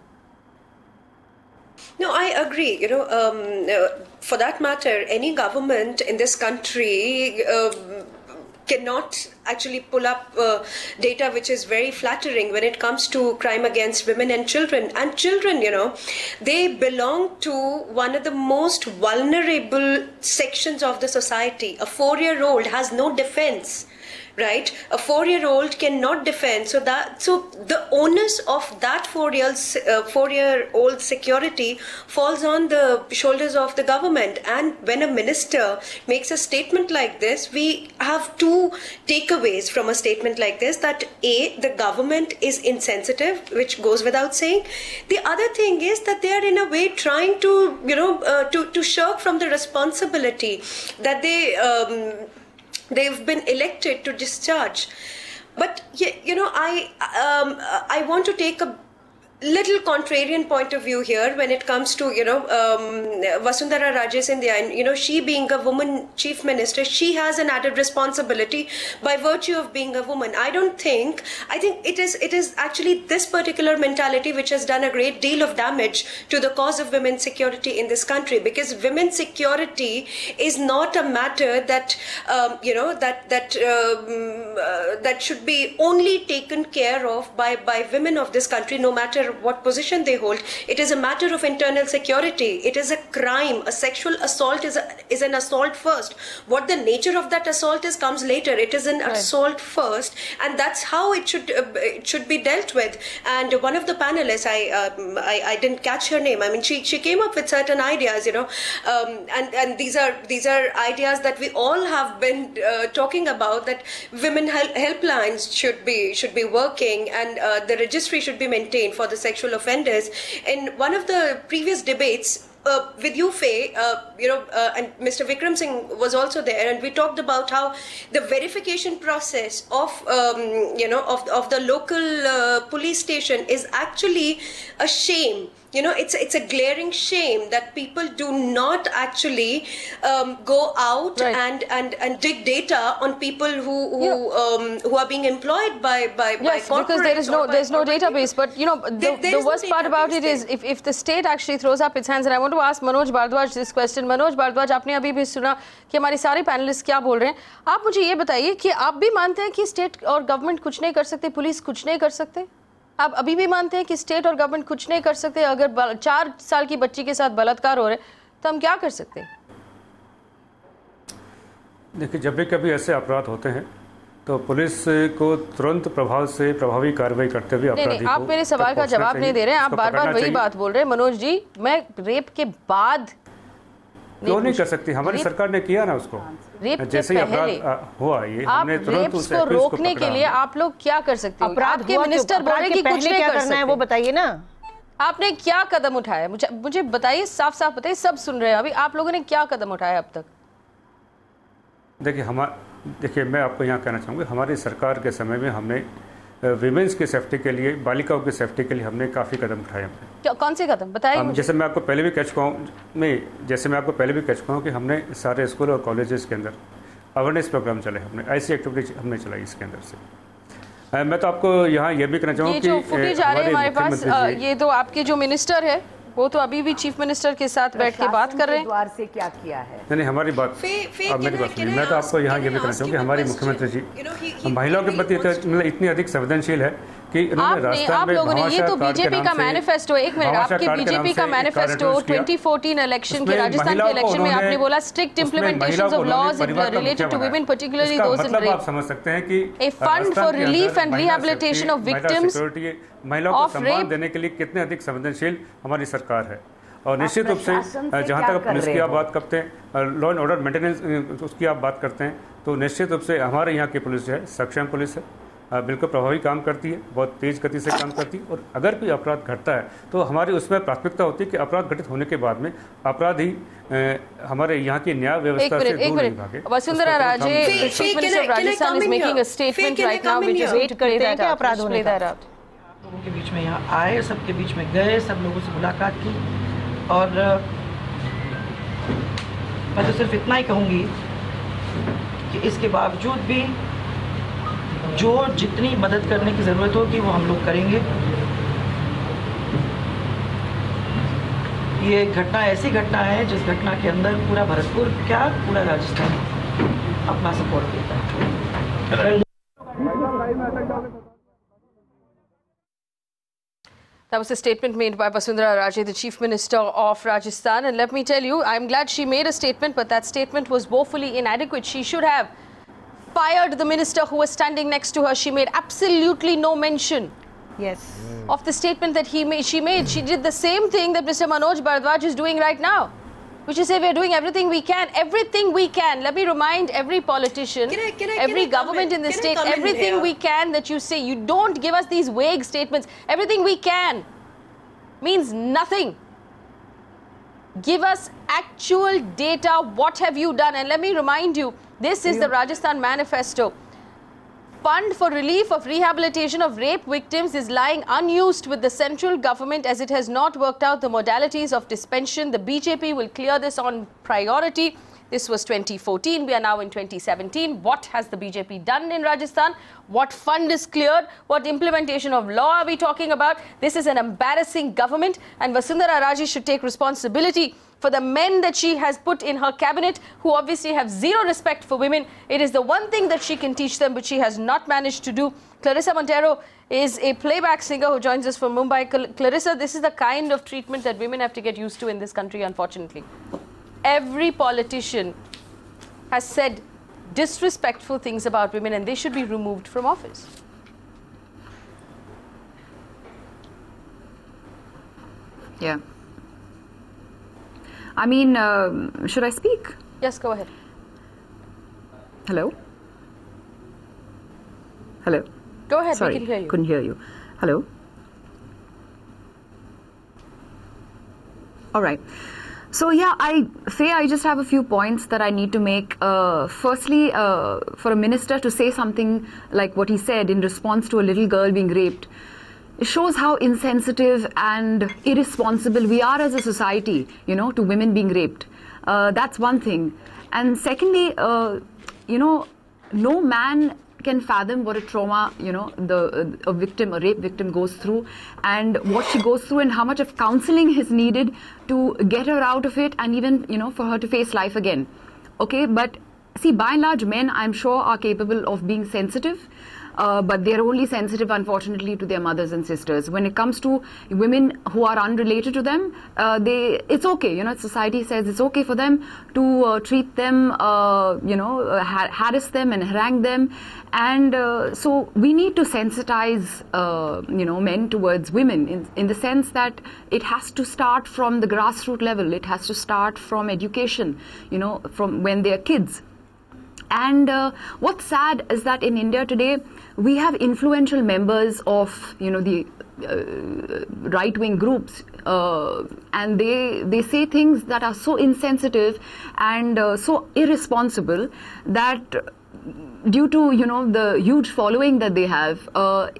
No, I agree. You know, for that matter, any government in this country cannot actually pull up data which is very flattering when it comes to crime against women and children. And children, you know, they belong to one of the most vulnerable sections of the society. A 4-year-old has no defense. Right, a 4-year-old cannot defend, so the onus of that 4-year-old security falls on the shoulders of the government. And when a minister makes a statement like this, we have two takeaways from a statement like this: that A, the government is insensitive, which goes without saying. The other thing is that they are in a way trying to, you know, to shirk from the responsibility that they've been elected to discharge. But you know, I want to take a little contrarian point of view here when it comes to, you know, Vasundhara Raje Scindia, and, you know, she being a woman chief minister, she has an added responsibility by virtue of being a woman. I think it is actually this particular mentality which has done a great deal of damage to the cause of women's security in this country, because women's security is not a matter that you know, that should be only taken care of by women of this country, no matter what position they hold. It is a matter of internal security. It is a crime. A sexual assault is an assault first. What the nature of that assault is comes later. It is an assault first, and that's how it should be dealt with. And one of the panelists, I didn't catch her name. I mean, she came up with certain ideas, you know, and these are ideas that we all have been talking about, that women helplines should be working, and the registry should be maintained for the sexual offenders. In one of the previous debates with you, Faye, you know, and Mr. Vikram Singh was also there, and we talked about how the verification process of you know, of the local police station is actually a shame. You know, it's a glaring shame that people do not actually go out and dig data on people who are being employed by yes, because there's no database. But you know, the worst part about it is if the state actually throws up its hands. And I want to ask Manoj Bhardwaj this question. Manoj Bhardwaj, आपने अभी भी सुना कि हमारे सारे panelist क्या बोल रहे हैं. आप मुझे ये बताइए कि आप भी मानते हैं कि स्टेट और गवर्नमेंट कुछ नहीं कर सकते, पुलिस कुछ नहीं कर सकते? आप अभी भी मानते हैं कि स्टेट और गवर्नमेंट कुछ नहीं कर सकते? अगर 4 साल की बच्ची के साथ बलात्कार हो रहे तो हम क्या कर सकते हैं? देखिए, जब भी कभी ऐसे अपराध होते हैं तो पुलिस को तुरंत प्रभाव से प्रभावी कार्रवाई करते हुए अपराधी को, आप मेरे सवाल का जवाब नहीं दे रहे हैं. आप बार-बार वही बात बोल रहे हैं. मनोज जी, मैं रेप के बाद क्यों नहीं कर सकती? हमारी सरकार ने किया ना उसको. जैसे ही अपराध हुआ, ये हमने तुरंत उस को रोकने के लिए आप लोग क्या कर सकते हो? अपराध के मिनिस्टर बोले कि कुछ नहीं कर सकते, वो बताइए ना. आपने क्या कदम उठाया? मुझे बताइए, साफ साफ बताइए. सब सुन रहे हैं अभी. आप लोगों ने क्या कदम उठाया अब तक? देखिए, मैं आपको यहाँ कहना चाहूँगा, हमारी सरकार के समय में हमने विमेंस की सेफ्टी के लिए, बालिकाओं की सेफ्टी के लिए हमने काफ़ी कदम उठाए. कौन से कदम बताइए? जैसे मैं आपको पहले भी कह चुका हूँ कि हमने सारे स्कूल और कॉलेजेस के अंदर अवेयरनेस प्रोग्राम चले. हमने ऐसी एक्टिविटी हमने चलाई इसके अंदर से. मैं तो आपको यहाँ ये भी कहना चाहूँगा कि फुटेज आ रहे हैं हमारे पास, ये तो आपके जो मिनिस्टर है वो तो अभी भी चीफ मिनिस्टर के साथ बैठ के बात कर रहे हैं. द्वार से क्या किया है? नहीं, हमारी बात, अब मेरी बात सुनिए. मैं तो आपको यहाँ ये भी कहना चाहूँगा कि हमारी मुख्यमंत्री जी महिलाओं के प्रति मतलब इतनी अधिक संवेदनशील है कि आप लोगों ने, ये तो बीजेपी का मैनिफेस्टो, एक मिनट, आपके बीजेपी का मैनिफेस्टो 2014 इलेक्शन के, राजस्थान के इलेक्शन में आपने बोला strict implementation of laws related to women, particularly those in rape. आप समझ सकते हैं कि a fund for relief and rehabilitation of victims महिलाओं को सम्मान देने के लिए कितने अधिक संवेदनशील हमारी सरकार है. और निश्चित रूप से जहाँ तक पुलिस की आप बात करते हैं, लॉ एंड ऑर्डर मेंटेनेंस उसकी आप बात करते हैं, तो निश्चित रूप से हमारे यहाँ की पुलिस जो है सक्षम पुलिस है, बिल्कुल प्रभावी काम करती है, बहुत तेज़ गति से काम करती है. और अगर कोई अपराध घटता है तो हमारी उसमें प्राथमिकता होती है कि अपराध घटित होने के बाद में अपराधी हमारे यहाँ की न्याय व्यवस्था से दूर नहीं भागे. Vasundhara Raje, chief minister of Rajasthan, is making a statement right now. We just wait करते हैं कि अपराध होने का. लोगों के बीच में यहाँ आए, सबके बीच में गए, सब लोगों से मुलाकात की. और मैं तो सिर्फ इतना ही कहूँगी कि इसके बावजूद भी जो जितनी मदद करने की ज़रूरत होगी वो हम लोग करेंगे. ये घटना ऐसी घटना है जिस घटना के अंदर पूरा भरतपुर, क्या पूरा राजस्थान अपना सपोर्ट देता है. That was a statement made by Vasundhara Raje, the Chief Minister of Rajasthan. And let me tell you, I'm glad she made a statement, but that statement was woefully inadequate. She should have fired the minister who was standing next to her. She made absolutely no mention of the statement that she made. She did the same thing that Mr. Manoj Bhardwaj is doing right now, which is say we're doing everything we can. Everything we can. Let me remind every politician, every government in the state, everything we can that you say. You don't give us these vague statements. Everything we can means nothing. Give us actual data. What have you done? And let me remind you, this is the Rajasthan Manifesto. Fund for relief of rehabilitation of rape victims is lying unused with the central government as it has not worked out the modalities of dispensation. The BJP will clear this on priority. This was 2014. We are now in 2017. What has the BJP done in Rajasthan? What fund is cleared? What implementation of law are we talking about? This is an embarrassing government, and Vasundhara Raje should take responsibility for the men that she has put in her cabinet who obviously have zero respect for women. It is the one thing that she can teach them, but she has not managed to do. Clarissa Montero is a playback singer who joins us from Mumbai. Clarissa, this is the kind of treatment that women have to get used to in this country, unfortunately. Every politician has said disrespectful things about women, and they should be removed from office. Yeah. I mean, should I speak? Yes, go ahead. Hello? Hello? Go ahead, Sorry, we can hear you. Couldn't hear you. Hello? All right. So yeah, Faye, I just have a few points that I need to make. Firstly, for a minister to say something like what he said in response to a little girl being raped, it shows how insensitive and irresponsible we are as a society, you know, to women being raped. That's one thing. And secondly, you know, no man can fathom what a trauma, you know, a rape victim goes through, and what she goes through, and how much of counseling is needed to get her out of it, and even, you know, for her to face life again. Okay, but see, by and large, men, I'm sure, are capable of being sensitive. But they're only sensitive, unfortunately, to their mothers and sisters. When it comes to women who are unrelated to them, it's okay. You know, society says it's okay for them to treat them, you know, harass them and harangue them. And so we need to sensitize, you know, men towards women in the sense that it has to start from the grassroots level. It has to start from education, you know, from when they're kids. And what's sad is that in India today, we have influential members of, you know, the right-wing groups, and they say things that are so insensitive and so irresponsible that due to, you know, the huge following that they have,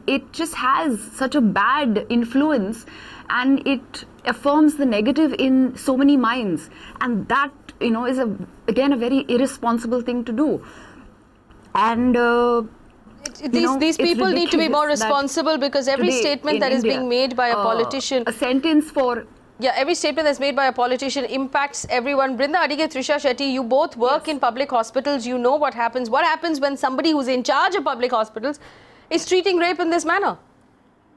it just has such a bad influence, and it affirms the negative in so many minds, and that, you know, is again a very irresponsible thing to do. And these people need to be more responsible, because every statement that is being made by a politician, a sentence for every statement that's made by a politician impacts everyone. Brinda Adige, Trisha Shetty, you both work in public hospitals. You know what happens. What happens when somebody who's in charge of public hospitals is treating rape in this manner?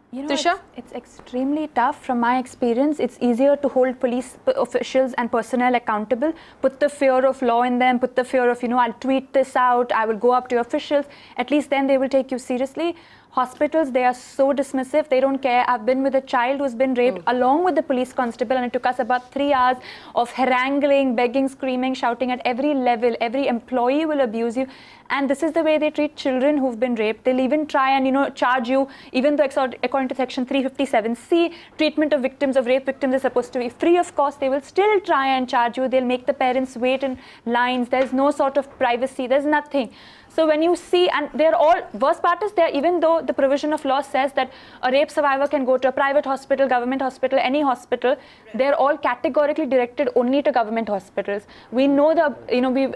You know, Trisha? It's extremely tough. From my experience, it's easier to hold police officials and personnel accountable, put the fear of law in them, put the fear of, you know, I'll tweet this out, I will go up to your officials. At least then they will take you seriously. Hospitals, they are so dismissive, they don't care. I've been with a child who's been raped along with the police constable, and it took us about 3 hours of haranguing, begging, screaming, shouting at every level. Every employee will abuse you. And this is the way they treat children who've been raped. They'll even try and, you know, charge you, even though according to section 357C, treatment of victims, of rape victims is supposed to be free of cost. They will still try and charge you. They'll make the parents wait in lines. There's no sort of privacy. There's nothing. So when you see, and they're all, worst part is there, even though the provision of law says that a rape survivor can go to a private hospital, government hospital, any hospital, they're all categorically directed only to government hospitals. We know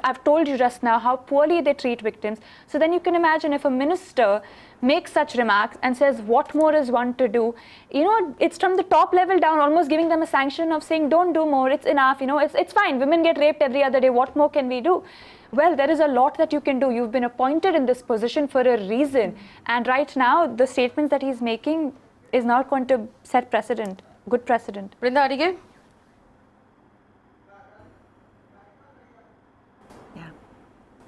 I've told you just now how poorly they treat victims. So then you can imagine if a minister makes such remarks and says what more is one to do, you know, it's from the top level down, almost giving them a sanction of saying don't do more, it's enough, you know, it's fine, women get raped every other day, what more can we do? Well, there is a lot that you can do. You've been appointed in this position for a reason, and right now the statements that he's making is not going to set precedent, good precedent. Brinda Adige?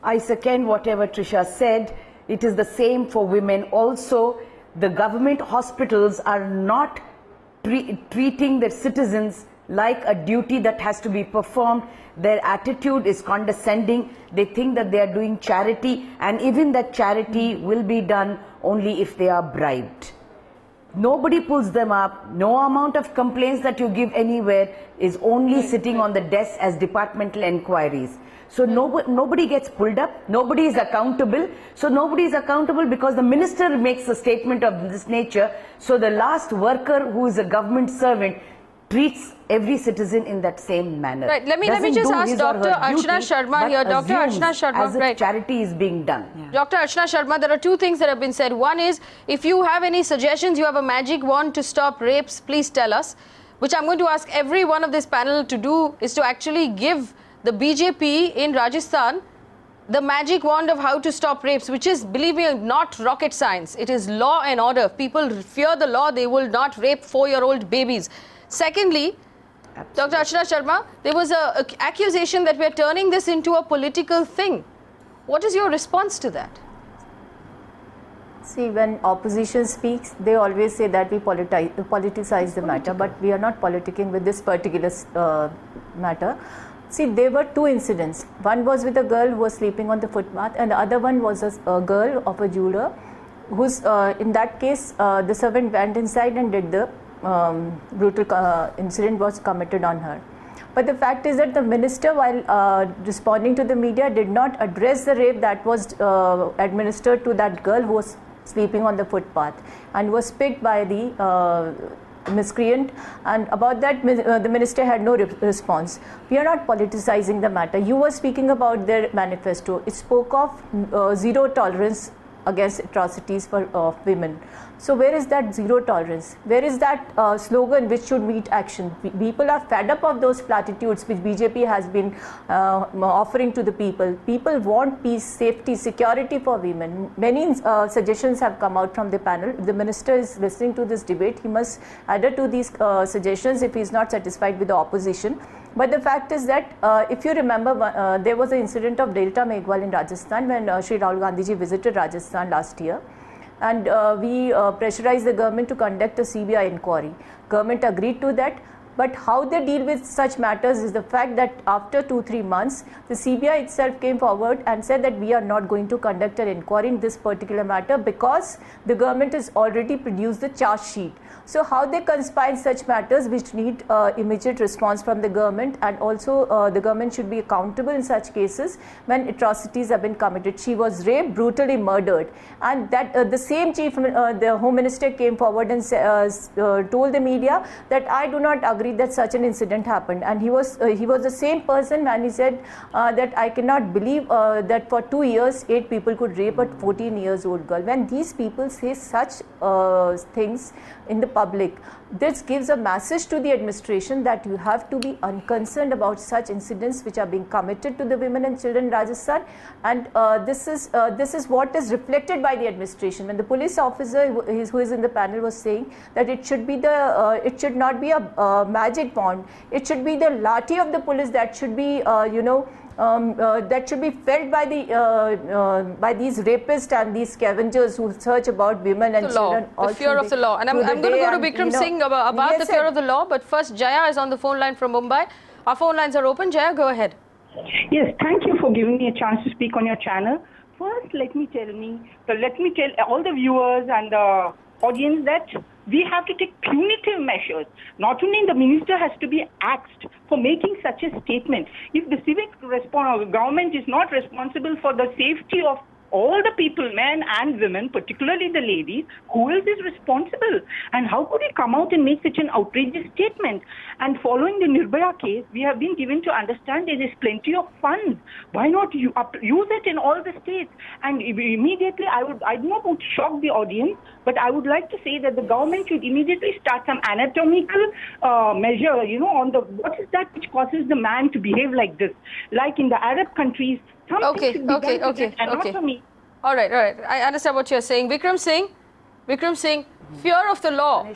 I second whatever Trisha said. It is the same for women also. The government hospitals are not treating their citizens like a duty that has to be performed. Their attitude is condescending. They think that they are doing charity, and even that charity will be done only if they are bribed. Nobody pulls them up. No amount of complaints that you give anywhere is only sitting on the desk as departmental inquiries. So nobody gets pulled up, nobody is accountable. So nobody is accountable because the minister makes a statement of this nature. So the last worker who is a government servant treats every citizen in that same manner. Right. Let me just ask Dr. Archana Sharma here. Dr. Archana Sharma, as if charity is being done. Yeah. Dr. Archana Sharma, there are two things that have been said. One is, if you have any suggestions, you have a magic wand to stop rapes, please tell us. Which I'm going to ask every one of this panel to do, is to actually give the BJP in Rajasthan the magic wand of how to stop rapes, which is, believe me, not rocket science. It is law and order. If people fear the law, they will not rape 4-year-old babies. Secondly, Dr. Archana Sharma, there was an accusation that we are turning this into a political thing. What is your response to that? See, when opposition speaks, they always say that we politicize the matter, but we are not politicking with this particular matter. See, there were two incidents. One was with a girl who was sleeping on the footpath, and the other one was a girl of a jeweler who's, in that case, the servant went inside and did the brutal incident was committed on her. But the fact is that the minister, while responding to the media, did not address the rape that was administered to that girl who was sleeping on the footpath and was picked by the miscreant, and about that the minister had no response. We are not politicizing the matter. You were speaking about their manifesto. It spoke of zero tolerance against atrocities for women. So where is that zero tolerance? Where is that slogan which should meet action? People are fed up of those platitudes which BJP has been offering to the people. People want peace, safety, security for women. Many suggestions have come out from the panel. If the minister is listening to this debate, he must adhere to these suggestions if he is not satisfied with the opposition. But the fact is that if you remember, there was an incident of Delta Meghwal in Rajasthan when Shri Rahul Gandhi ji visited Rajasthan last year. And we pressurized the government to conduct a CBI inquiry. Government agreed to that. But how they deal with such matters is the fact that after 2-3 months, the CBI itself came forward and said that we are not going to conduct an inquiry in this particular matter because the government has already produced the charge sheet. So how they conspire in such matters which need immediate response from the government, and also the government should be accountable in such cases when atrocities have been committed. She was raped, brutally murdered, and that the same chief, the Home Minister came forward and told the media that I do not agree that such an incident happened. And he was the same person when he said that I cannot believe that for 2 years 8 people could rape a 14-year-old girl. When these people say such things in the public, this gives a message to the administration that you have to be unconcerned about such incidents which are being committed to the women and children in Rajasthan. And this is what is reflected by the administration. When the police officer who is in the panel was saying that it should be it should not be a magic wand, it should be the lathi of the police that should be that should be felt by these rapists and these scavengers who search about women and children. The fear of the law. And I'm going to go to Bikram Singh about the fear of the law. But first, Jaya is on the phone line from Mumbai. Our phone lines are open. Jaya, go ahead. Yes, thank you for giving me a chance to speak on your channel. First, let me tell all the viewers and the audience that we have to take punitive measures. Not only the minister has to be axed for making such a statement. If the civic government is not responsible for the safety of all the people, men and women, particularly the ladies, who else is responsible? And how could he come out and make such an outrageous statement? And following the Nirbhaya case, we have been given to understand there is plenty of funds. Why not use it in all the states? And immediately, I do not want to shock the audience, but I would like to say that the government should immediately start some anatomical measure, on what is that which causes the man to behave like this? Like in the Arab countries, Okay. All right. I understand what you're saying. Bikram Singh, fear of the law.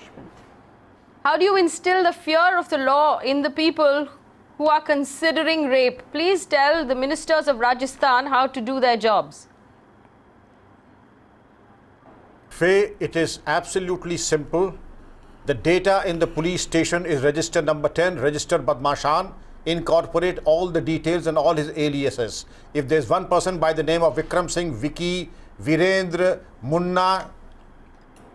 How do you instill the fear of the law in the people who are considering rape? Please tell the ministers of Rajasthan how to do their jobs. Faye, it is absolutely simple. The data in the police station is register number 10, register Badmashan. Incorporate all the details and all his aliases. If there's one person by the name of Vikram Singh, Vicky, Virendra, Munna,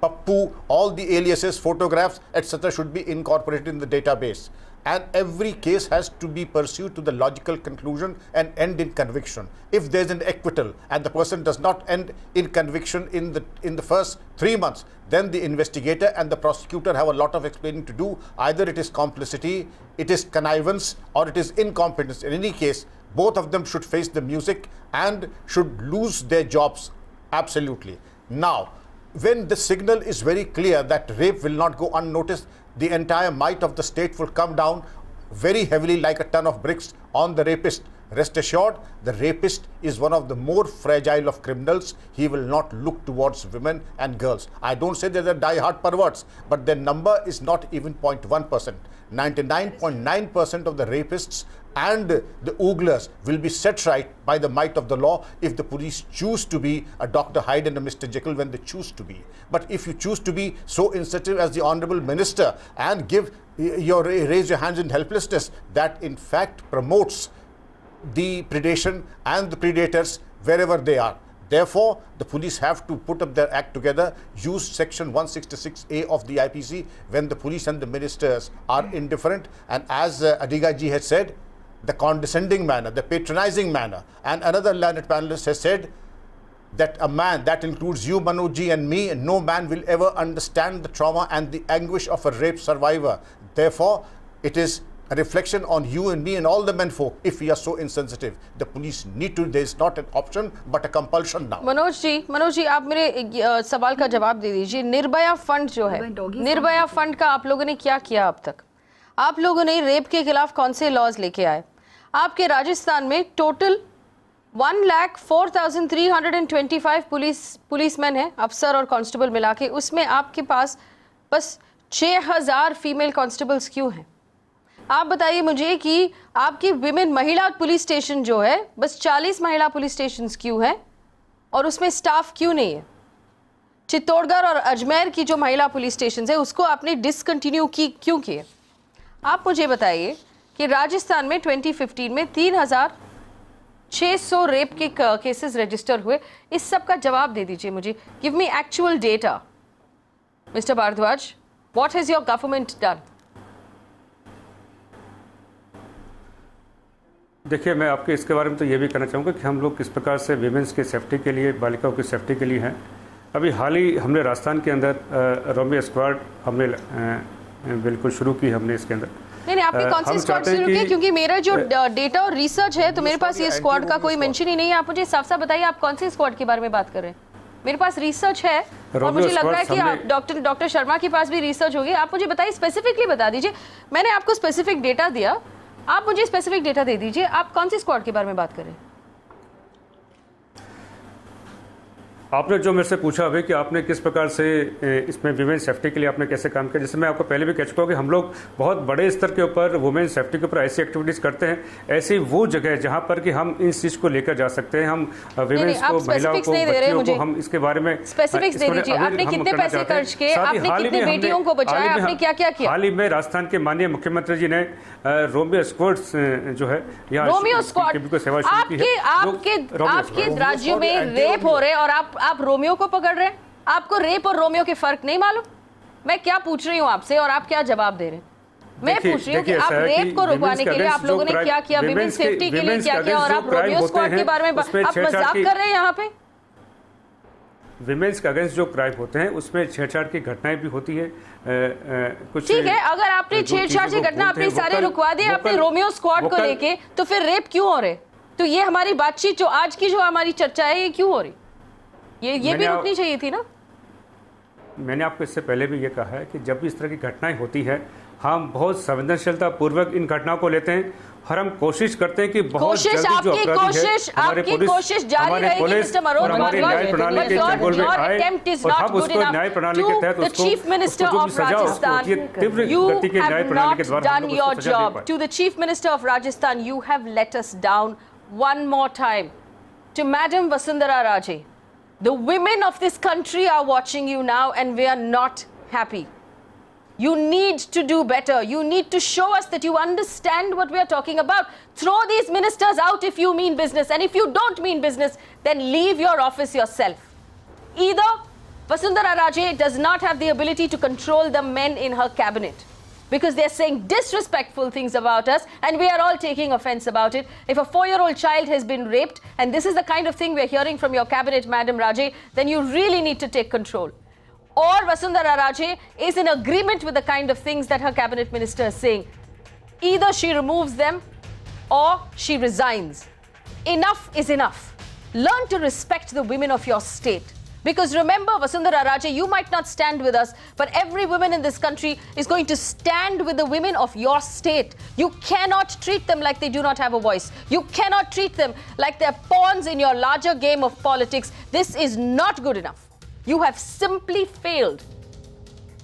Pappu, all the aliases, photographs, etc. should be incorporated in the database. And every case has to be pursued to the logical conclusion and end in conviction. If there's an acquittal and the person does not end in conviction in the first 3 months, then the investigator and the prosecutor have a lot of explaining to do. Either it is complicity, it is connivance, or it is incompetence. In any case, both of them should face the music and should lose their jobs. Absolutely. Now, when the signal is very clear that rape will not go unnoticed, the entire might of the state will come down very heavily like a ton of bricks on the rapist. Rest assured, the rapist is one of the more fragile of criminals. He will not look towards women and girls. I don't say that they're die-hard perverts, but their number is not even 0.1%. 99.9% of the rapists and the ooglers will be set right by the might of the law if the police choose to be a Dr. Hyde and a Mr. Jekyll when they choose to be. But if you choose to be so insensitive as the Honorable Minister and raise your hands in helplessness, that in fact promotes the predation and the predators wherever they are. Therefore, the police have to put up their act together, use section 166A of the IPC when the police and the ministers are indifferent. And as Adiga ji had said, the condescending manner, the patronizing manner, and another learned panelist has said, that a man, that includes you, Manoj ji, and me, and no man will ever understand the trauma and the anguish of a rape survivor. Therefore, it is a reflection on you and me and all the men folk if we are so insensitive. The police need to, there is not an option but a compulsion now. Manoj ji आप मेरे सवाल का जवाब दे दीजिए। Nirbhaya fund जो है, Nirbhaya fund का आप लोगों ने क्या किया अब तक? आप लोगों ने रेप के खिलाफ कौन से लॉज लेके आए? आपके राजस्थान में टोटल 1,04,325 पुलिसमैन हैं, अफसर और कांस्टेबल मिला के, उसमें आपके पास बस 6,000 फीमेल कांस्टेबल्स क्यों हैं? आप बताइए मुझे कि आपकी विमेन महिला पुलिस स्टेशन जो है बस 40 महिला पुलिस स्टेशन क्यों है और उसमें स्टाफ क्यों नहीं है? चित्तौड़गढ़ और अजमेर की जो महिला पुलिस स्टेशन है उसको आपने डिसकंटिन्यू क्यों किए? आप मुझे बताइए कि राजस्थान में 2015 में 3,600 रेप के केसेस रजिस्टर हुए। इस सब का जवाब दे दीजिए मुझे। Give me actual data. Mister Bhardwaj, what has your government done? देखिए, मैं आपके इसके बारे में तो ये भी कहना चाहूँगा कि हम लोग किस प्रकार से विमेंस की सेफ्टी के लिए, बालिकाओं की सेफ्टी के लिए हैं। अभी हाल ही हमने राजस्थान के अंदर रोमियो स्क्वाड हमने बिल्कुल शुरू की। हमने इसके अंदर नहीं आपने कौन सी स्क्वाड शुरू की? क्योंकि मेरा जो डेटा और रिसर्च है तो मेरे पास ये स्क्वाड का कोई मेंशन ही नहीं है। आप मुझे साफ साफ बताइए आप कौन सी स्क्वाड के बारे में बात कर रहे हैं? मेरे पास रिसर्च है और मुझे लग रहा है कि आप डॉक्टर शर्मा के पास भी रिसर्च होगी। आप मुझे बताइए, स्पेसिफिकली बता दीजिए। मैंने आपको स्पेसिफिक डेटा दिया, आप मुझे स्पेसिफिक डेटा दे दीजिए। आप कौन सी स्क्वाड के बारे में बात कर रहे हैं? आपने जो मेरे से पूछा अभी कि आपने किस प्रकार से इसमें वुमेन सेफ्टी के लिए आपने कैसे काम किया, जैसे मैं आपको पहले भी कह चुका हूँ कि हम लोग बहुत बड़े स्तर के ऊपर वुमेन सेफ्टी के ऊपर ऐसी एक्टिविटीज करते हैं। ऐसी वो जगह है जहाँ पर कि हम इस चीज को लेकर जा सकते हैं। हम वुमेन्स को, महिलाओं को, बच्चियों को हम इसके बारे में स्पेसिफिक्स दे दीजिए। आपने कितने पैसे खर्च किए? आपने कितनी बेटियों को बचाया? आपने क्या क्या किया? हाल ही में राजस्थान के माननीय मुख्यमंत्री जी ने रोमियो स्क्वाड जो है रोमियो स्क्वाड आपके राज्यों में रेप हो रहे और आप रोमियो को पकड़ रहे हैं। आपको रेप और रोमियो के फर्क नहीं मालूम? मैं क्या पूछ रही हूँ आपसे और आप क्या जवाब दे रहे हैं? मैं पूछ रही हूँ कि आप रेप को रुकवाने के लिए आप लोगों ने क्या किया, विमेन सेफ्टी के लिए क्या किया, और आप रोमियो स्क्वाड के बारे में आप मजाक कर रहे हैं यहाँ पे? विमेन्स के अगेंस्ट जो क्राइम होते हैं उसमें छेड़छाड़ की घटनाएं भी होती है। कुछ ठीक है, अगर आपने छेड़छाड़ की घटना अपनी सारे रुकवा दी आपने रोमियो स्क्वाड को लेके, तो फिर रेप क्यों हो रहे? तो ये हमारी बातचीत जो आज की जो हमारी चर्चा है ये क्यों हो रही? ये भी रुकनी चाहिए थी ना। मैंने आपको इससे पहले भी ये कहा है कि जब भी इस तरह की घटनाएं होती है हम बहुत संवेदनशीलता पूर्वक इन घटनाओं को लेते हैं और हम कोशिश करते हैं कि बहुत जल्दी जो अपराधी है हमारे पुलिस, हमारे पुलिस और हमारे न्याय प्रणाली के चंगुल में आए और हम उसको न्याय प्रणाली के तहत उसको जो सजा उसको तीव्र गति के न्याय प्रणाली के द्वारा हम लोग उसको सजा दे पाए। To the Chief Minister of Rajasthan, you have let us down one more time. To Madam Vasundhara Raje, the women of this country are watching you now and we are not happy. You need to do better. You need to show us that you understand what we are talking about. Throw these ministers out if you mean business. And if you don't mean business, then leave your office yourself. Either Vasundhara Raje does not have the ability to control the men in her cabinet because they're saying disrespectful things about us and we are all taking offense about it. If a 4-year-old child has been raped and this is the kind of thing we're hearing from your cabinet, Madam Raje, then you really need to take control. Or Vasundhara Raje is in agreement with the kind of things that her cabinet minister is saying. Either she removes them or she resigns. Enough is enough. Learn to respect the women of your state. Because remember, Vasundhara Raje, you might not stand with us, but every woman in this country is going to stand with the women of your state. You cannot treat them like they do not have a voice. You cannot treat them like they're pawns in your larger game of politics. This is not good enough. You have simply failed.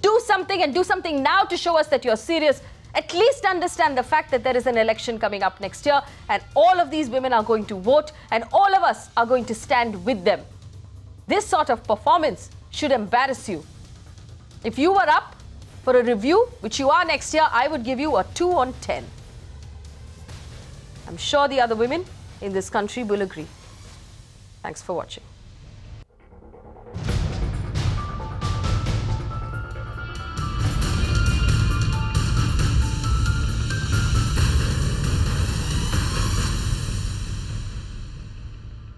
Do something and do something now to show us that you're serious. At least understand the fact that there is an election coming up next year and all of these women are going to vote and all of us are going to stand with them. This sort of performance should embarrass you. If you were up for a review, which you are next year, I would give you a 2 on 10. I'm sure the other women in this country will agree. Thanks for watching.